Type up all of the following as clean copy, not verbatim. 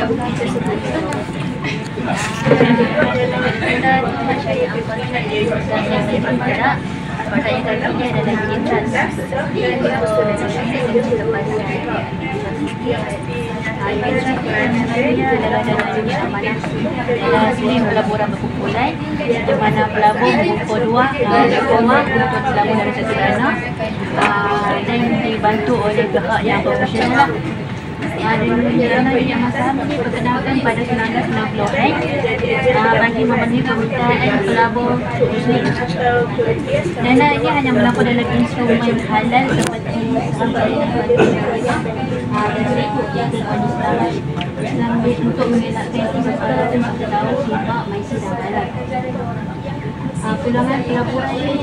bukti tersebut. Dan syariah kontrak dari Persatuan Syariah Barat. Pada yang kali ini adalah kitab adalah dalam dunia amanah dalam sini pelaburan berkumpulan di mana pelabur mengumpul dua rumah untuk pelabur dari satu dana dan dibantu oleh pihak yang profesional. Dunia masa ini diperkenalkan pada 1990-an bagi memenuhi permintaan pelabur muslim. Dana ini hanya berlaku dalam instrumen halal seperti sampai Islam untuk mengelakkan sesuatu dan tahu hibah, maisi dan halal. Peluangan pelaburan ini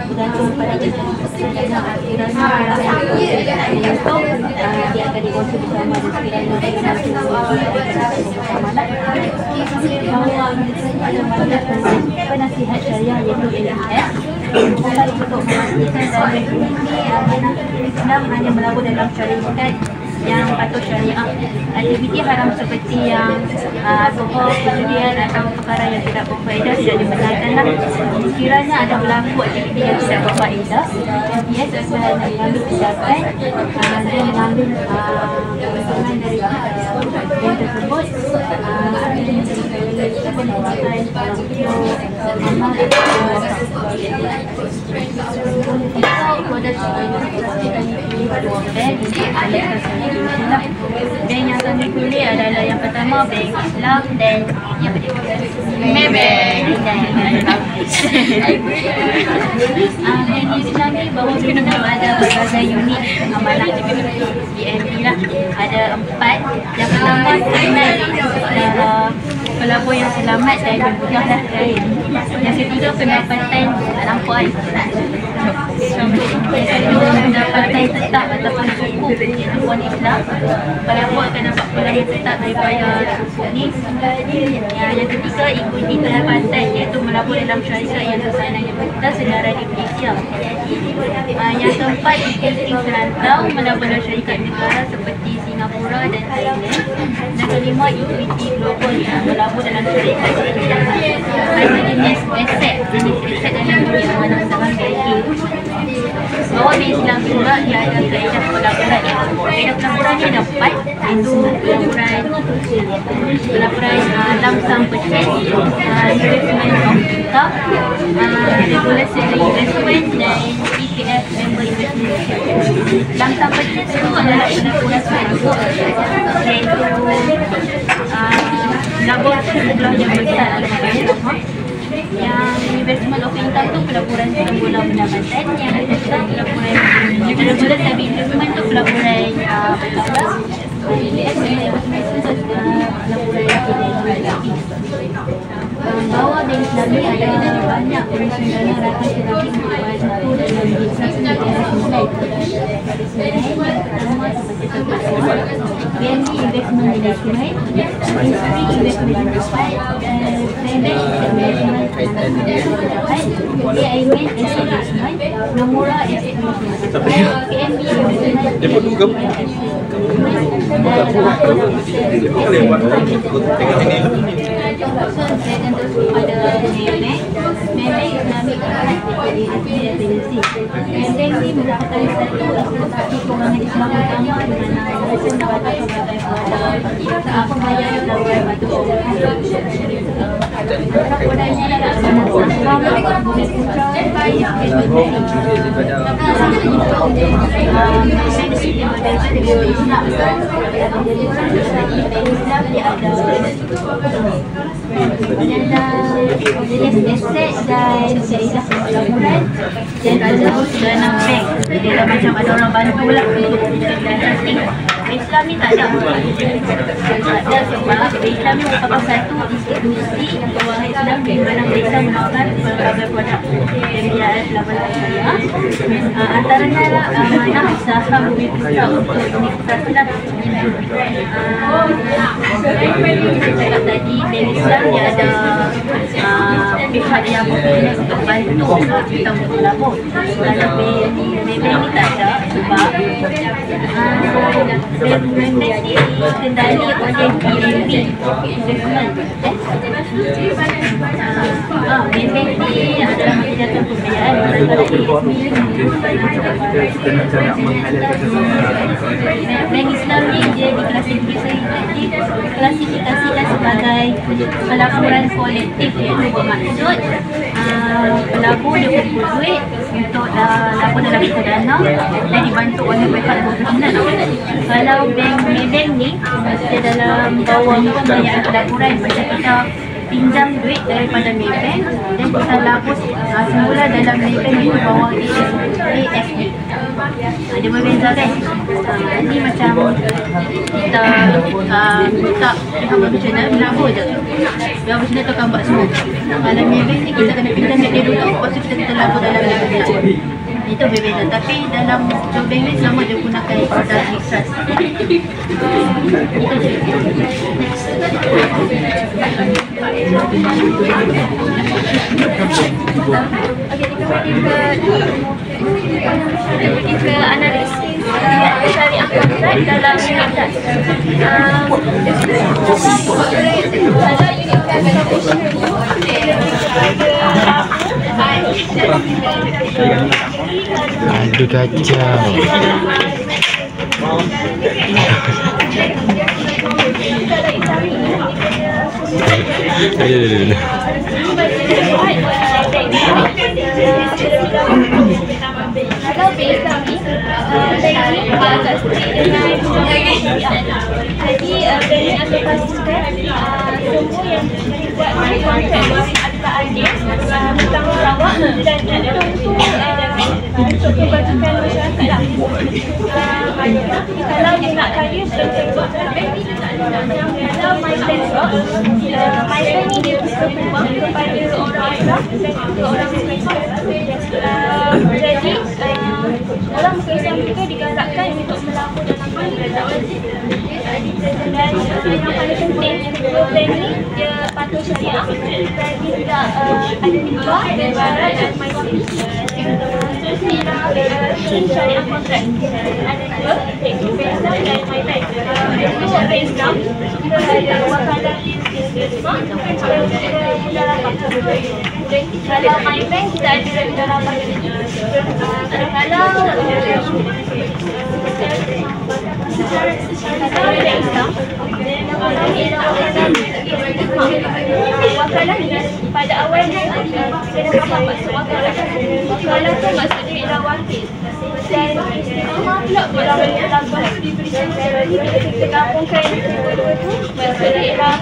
bergantung pada dana kiranya untuk dia akan dikongsi bersama dan sekiranya penasihat syariah iaitu LMS untuk memastikan dalam ini Islam hanya melabur dalam syarikat yang patut syariah. Aktiviti haram seperti yang alkohol, perjudian atau perkara yang tidak berfaedah tidak dibenarkanlah. Sekiranya ada berlaku aktiviti yang tidak berfaedah, MPS akan mengambil tindakan dan mengambil keuntungan dari yang tersebut bank yang kami pilih adalah yang pertama Bank Islam dan yang kedua Maybank dan Bank Islam ni bahawa kita ada berbagai unit amanah BNB lah, ada 4. Yang pertama kenal pelabur yang selamat dan bermudah lah. Yang ketiga pendapatan lampauan. Pendapatan tetap ataupun cukup iaitu wang Islam. Pelabur akan dapat pelabur tetap daripada cukup ni. Yang ketiga ikuti pendapatan iaitu melabur dalam syarikat yang sesuai dengan perintah secara di Malaysia. Yang keempat ikuti perantau melabur dalam syarikat negara seperti Singapura dan Thailand. Dan kelima ikuti global melabur dalam syarikat ada jenis aset dalam dunia mana usaha banking. Bahawa di Islam pula dia ada kaedah pelaburan. Kaedah pelaburan ni ada 4, iaitu pelaburan lump sum purchase, investment of income, regulatory investment dan ETF member investment. Lump sum purchase itu adalah pelaburan sebentuk iaitu labur jumlah yang besar dalam rumah. Yang investment of income tu pelaburan semula pendapatan, yang ketiga pelaburan regular tapi investment tu pelaburan bertambah, bahawa Bank Islami ada banyak pengurusan dana rakyat tetapi membantu dalam bisnes internasional. BNB Investment Management, Industry Investment Management, AIMN Asset Management, Nomura Asset Management, PNB Investment Maybank Islamic Maybank ni merupakan satu institusi kewangan Islam utama di mana mereka mendapatkan pelbagai produk pembayaran yang dilakukan batu produknya adalah jenis aset dan syariah pelaburan dan ada dana bank. Jadi macam ada orang bantu lah untuk dana. Islam ni tak ada sebab Islam ni merupakan satu institusi kewangan Islam di mana mereka menawarkan pelbagai produk pembiayaan pelaburan syariah. Antaranya lah amanah saham dibuka untuk universitas lah. Saya cakap tadi Bank Islam dia ada pihak yang berguna untuk bantu kita untuk melabur. Kalau Bank ni tak ada sebab Bank pelaburan bank ni dikendali oleh BNB Investment. BNB ni adalah kegiatan pembiayaan bank Islam ni dia diklasifikasikan sebagai pelaburan kolektif, iaitu bermaksud pelabur dia kumpul duit untuk labur dalam bentuk dana dan dibantu oleh pihak profesional. Kalau bank ni dia dalam bawah pembiayaan pelaburan, macam kita pinjam duit daripada Maybank dan kita labur semula dalam Maybank itu bawah AFD. Dia berbeza kan? Ini macam kita minta pihak profesional melabur je. Pihak profesional tu akan buat semua. Kalau Maybank ni kita kena pinjam duit dia dulu, lepas tu kita labur dalam Maybank. Itu berbeza. Tapi dalam bank ni selama dia gunakan produk trust. Itu je. Kita analisis syariah kontrak dalam unit trust. Aduh kacau. Kalau base kami, teknik agak sedikit dengan jadi bank akan pastikan semua yang dibuat oleh kontrak adalah adil, bertanggungjawab dan untuk kebajikan masyarakat lah. Kalau dia nak kaya, kalau MyBank MyBank ni dia berpeluang kepada orang Islam dan juga orang Muslim. Jadi orang Muslim juga digalakkan untuk melabur dalam bank. Dan yang paling penting, bank ni dia patuh syariah dan dia tidak ada riba, barat dan MyBank. Syariah kontrak ada dua, iaitu bank Islam dan MyBank. Untuk bank Islam kita ada wakalah kalau MyBank kita ada darabah. Kalau wakalah pada awalnya kita dah faham maksud wakalah. Wakalah tu maksudnya ialah wakil. Dan istiqamah pula dalam bahasa diberikan secara ni kita gabungkan dua-dua tu, maksudnya ialah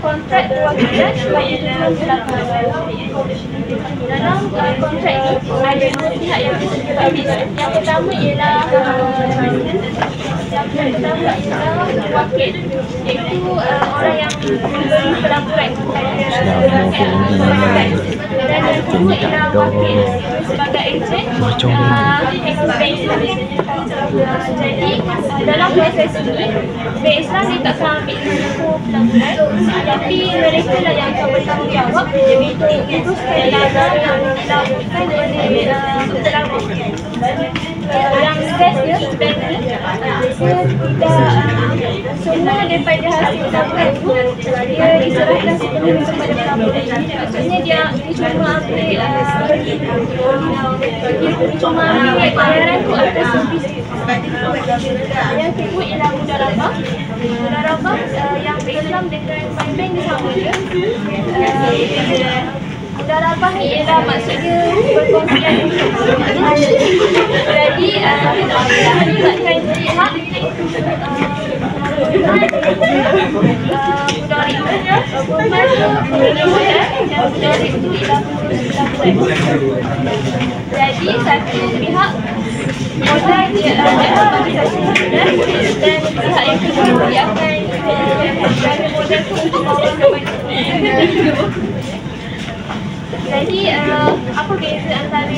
kontrak perwakilan supaya dalam kontrak ni ada dua pihak yang terlibat. Yang pertama ialah wakil, iaitu orang yang memberi pelaburan dan yang kedua ialah wakil sebagai ejen jadi dalam proses ini bank Islam dia tak akan ambil risiko pelaburan, tapi mereka lah yang akan bertanggungjawab menguruskan dana yang dilakukan oleh pelabur. Yang best dia sebenarnya dia tidak semua daripada hasil pelaburan tu dia diserahkan sepenuhnya kepada pelabur. Maksudnya dia cuma ambil bayaran tu atas bisnis. Yang kedua ialah mudarabah. Mudarabah yang Islam dengan MyBank ni sama je. Mudarabah ni ialah maksudnya berkongsian. Jadi melibatkan pihak mudarib dan mudarib tu ialah jadi satu pihak modal dia akan bagi satu modal dan pihak yang kedua dia akan bagi modal tu untuk mengawalkan. Jadi apa beza antara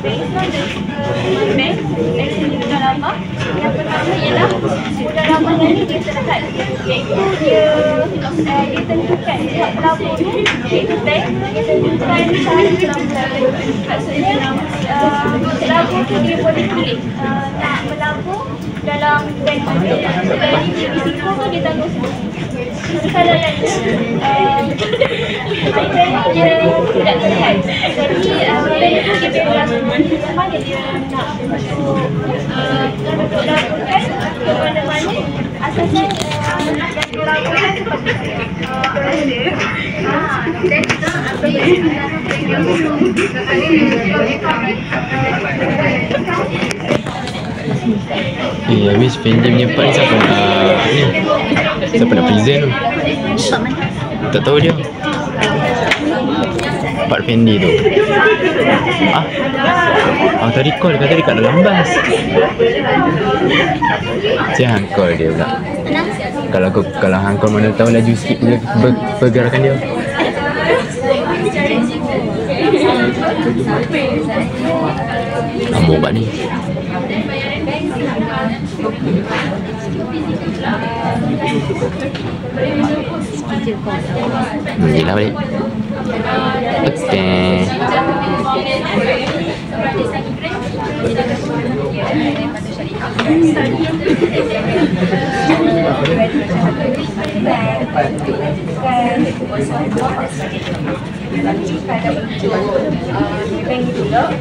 bank Islam dan MyBank dari segi mudarabah? Yang pertama ialah mudarabah ni dia terdekat, iaitu dia tentukan pihak pelabur tu, iaitu bank, dia tentukan cara pelaburan. Maksudnya pelabur tu dia boleh pilih nak melabur yang bank risiko tu dia tanggung semua. Tapi kalau yang dia tidak terlihat. Jadi kalau dia tu dia berlaku mana dia nak untuk lakukan ke mana-mana asalkan yang dilakukan seperti habis Fendi punya part ni siapa nak ni? Siapa nak present tu? Tak tahu dia. Part Fendi tu. Tadi call kata dekat dalam bas. Jangan call dia pula. Kalau hang call mana tahu laju sikit bila pergerakan dia. Ambok buat ni. Yelah balik. Okay. bank juga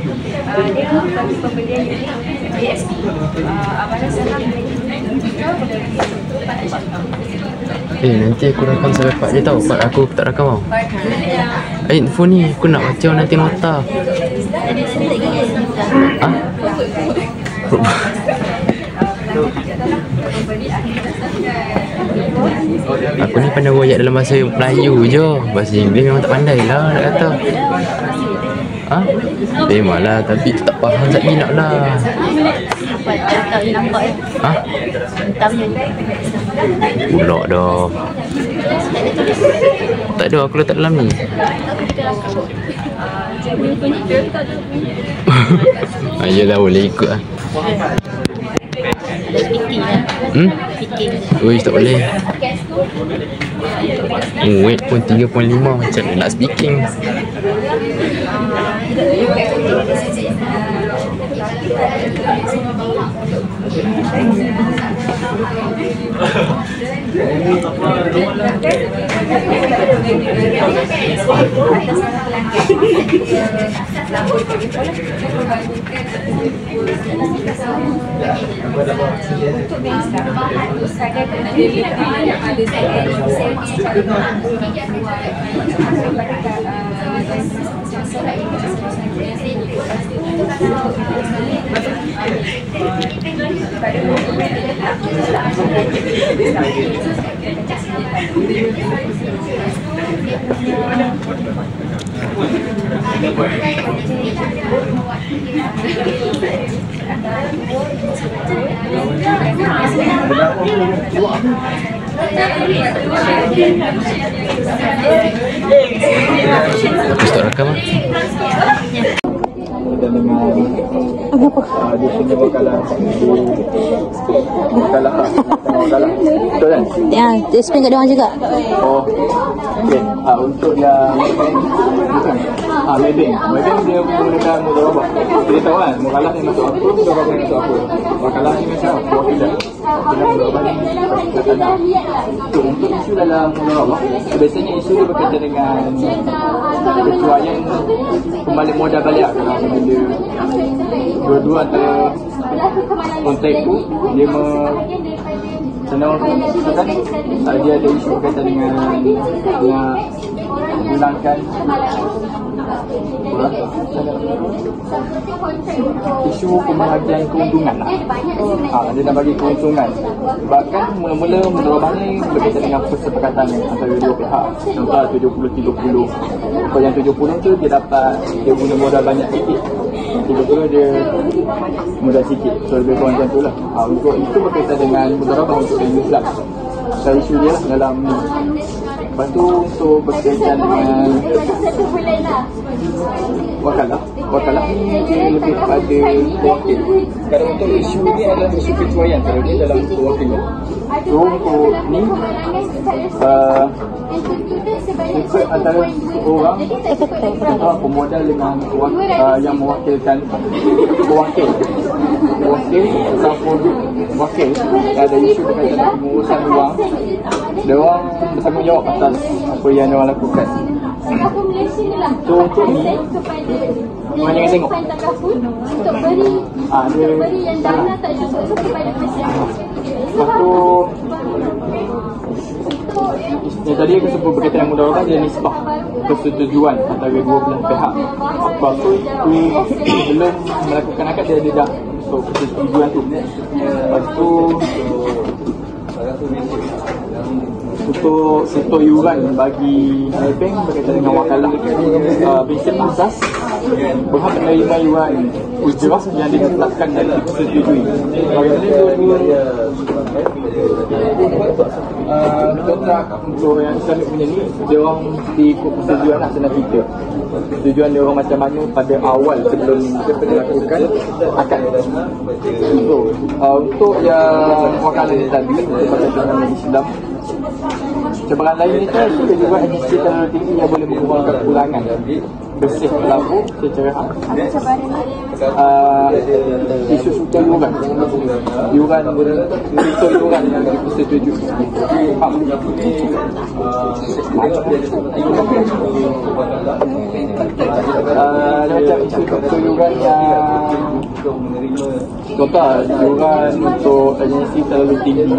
dia bagi pembelian unit BSP amanan saham nanti aku rakam sampai part dia tau. Part aku tak rakam tau. Phone ni aku nak baca nanti nota. Aku ni pandai royak dalam bahasa Melayu je. Bahasa Inggeris memang tak pandai lah nak kata. Memanglah, tapi tak faham tak minat lah. Pulak dah. Tak ada, aku letak dalam ni. Yelah, boleh ikut lah. Uish, tak boleh. Weight pun 3.5. Macam mana nak speaking? Aku start rakam lah. Dia punya wakalah betul kan? Ya, dia spend kat dia orang juga. Oh, okey. Untuk yang Maybank dia menggunakan mudharabah. Dia tahu kan, wakalah ni masuk apa, mudharabah ni masuk apa. Wakalah ni macam wakilan. Mudharabah ni untuk isu dalam mudharabah, biasanya isu dia berkaitan dengan ketuaian kembali modal balik kalau bila dua-dua antara kontrak tu dia senang kan dia ada isu berkaitan dengan menghilangkan isu pembahagian keuntungan lah. Dia dah bagi keuntungan. Bahkan mula-mula mudharabah ni berkaitan dengan persepakatan antara dua pihak. Contoh 70-30. Kalau yang 70 tu dia dapat dia guna modal banyak sikit. 30 dia modal sikit. So lebih kurang macam tu lah. Untuk itu berkaitan dengan mudharabah untuk Islam. Saya isu dia lah dalam ni. Lepas tu untuk berkaitan dengan wakalah ni dia lebih pada wakil. Kalau untuk isu ni adalah isu ketuaian kalau dia dalam wakilnya. So untuk ni ikut antara orang pemodal dengan yang mewakilkan pewakil wakil atau produk wakil ada isu berkaitan dengan pengurusan wang, dia orang bertanggungjawab atas apa yang dia orang lakukan. So untuk ni mana jangan tengok dia lepas tu yang tadi aku sebut berkaitan dengan mudaharakat dia nisbah persetujuan antara dua belah pihak. Lepas tu belum melakukan akad dia dah untuk persetujuan tu. Lepas tu untuk setor yuran bagi bank berkaitan dengan wakalah prinsip asas berhak menerima yuran ujrah yang ditetapkan dan dipersetujui. Kontrak untuk yang Islamic punya ni dia orang mesti ikut persetujuan asal kita. Persetujuan dia orang macam mana pada awal sebelum melakukan akad. So, untuk yang wakalah ni tadi berkaitan dengan Islam, cabaran lain ni kan dia juga agensi terlalu tinggi yang boleh mengurangkan kekurangan bersih pelaku secara isu sukan yuran untuk yuran yang dipersetujui. Macam isu sukan yuran yang contoh yuran untuk agensi terlalu tinggi,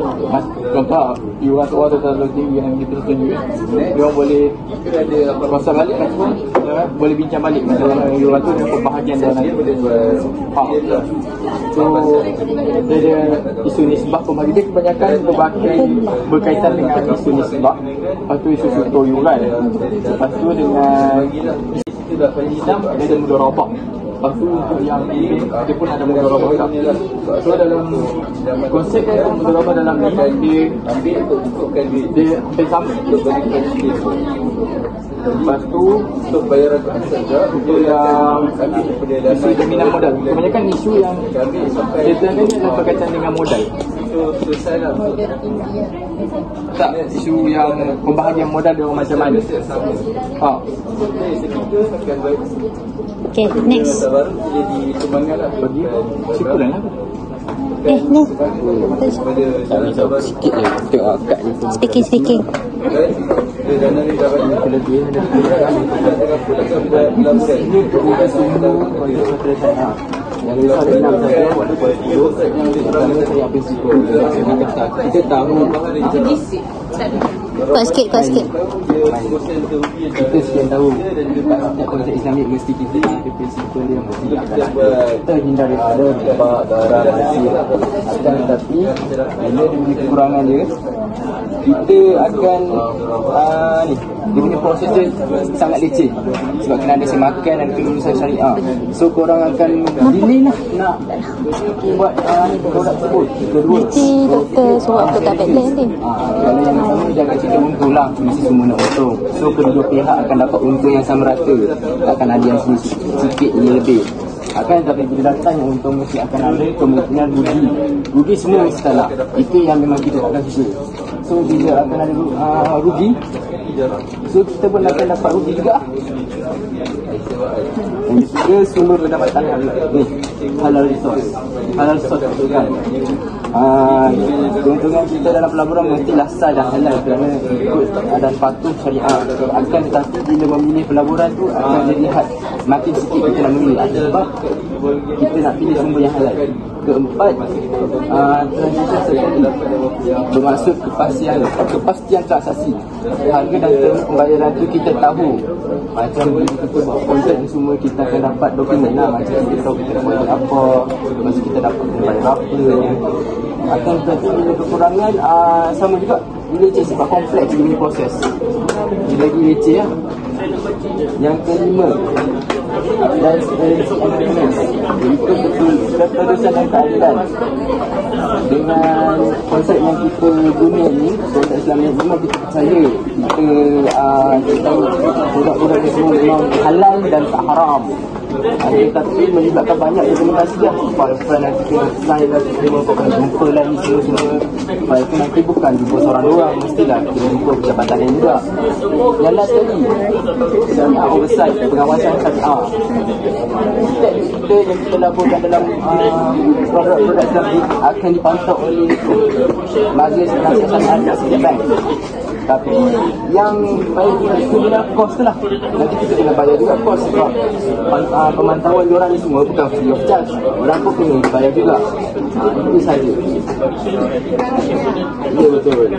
contoh yuran seorang terlalu tinggi yang dipersetujui, dia boleh kuasa balik kan, boleh bincang balik masalah yuran tu dengan pembahagian dia nanti. So dia isu nisbah pembagi dia kebanyakan berkaitan dengan isu nisbah. Lepas tu isu sutor yuran, lepas tu dengan Islam dia ada mudharabah. Lepas tu untuk yang dia pun ada mudharabah. So dalam konsep mudharabah dalam ni dia hampir sama. Lepas tu untuk bayaran saja untuk yang isu jaminan modal, kebanyakan isu yang kita ni adalah berkaitan dengan modal. Tak, isu yang pembahagian modal dia orang macam mana. Okay, next. Bagi kesimpulan apa? Ni. Sikit je tengok akad ni. Speaking. Yang besar dari 6 saja walaupun 10 pertama saya habis sikit. Kita tahu Kuat sikit. kita sekian tahu setiap konsep Islamik mesti kita ada prinsipal dia mesti akan ada. Kita hindari ada sebab barang hasil akan, tetapi bila dia punya kekurangan dia, kita akan dia punya proses dia sangat leceh sebab kena ada semakan dan kelulusan syariah. So korang akan delay lah nak buat produk tersebut. Kedua, Nanti doktor suruh aku tak backlog nanti. kalau yang pertama jangan cerita untung lah, mesti semua nak untung. So kedua pihak akan dapat untung yang sama rata, takkan ada yang sikit ni lebih akan, tapi bila datang yang untung mesti akan ada kemungkinan rugi semua mesti salah. Itu yang memang kita takkan suka. So bila akan ada rugi, so kita pun akan dapat rugi juga. Yang ketiga, sumber pendapatan ni halal resource tu kan. Keuntungan kita dalam pelaburan mestilah sah dan halal kerana ikut dan patuh syariah. Akan tetapi bila memilih pelaburan tu akan dilihat makin sikit kita nak memilih sebab kita nak pilih sumber yang halal. Keempat, bermaksud kepastian transaksi. Harga dan term pembayaran tu kita tahu. Macam bila kita buat kontrak ni semua kita akan dapat dokumen lah. Macam kita tahu kita nak bayar apa, masa kita dapat bayar apa. Akan tetapi bila kekurangan sama juga leceh sebab kompleks dia punya proses. Dia lagi leceh lah. Yang kelima, transparency and fairness, iaitu keterusan dan keadilan. Dengan konsep yang kita guna ni, konsep Islam yang memang kita percaya kita tahu produk-produk ni semua memang halal dan tak haram. Tapi melibatkan banyak dokumentasi dah. Supaya nanti kena sign lah, kena jumpa lagi semua. Supaya nanti bukan jumpa seorang-orang, mestilah kena jumpa pejabat lain juga. Yang last sekali, oversight, pengawasan syariah. Kita yang kita laporkan dalam produk-produk Islam akan dipantau oleh Majlis Nasihat Syariah Setiap Bank. Tapi yang baik itu adalah kos tu lah. Nanti kita kena bayar juga kos sebab pemantauan diorang ni semua bukan free of charge. Orang pun kena bayar juga. Itu saja. Ya, betul.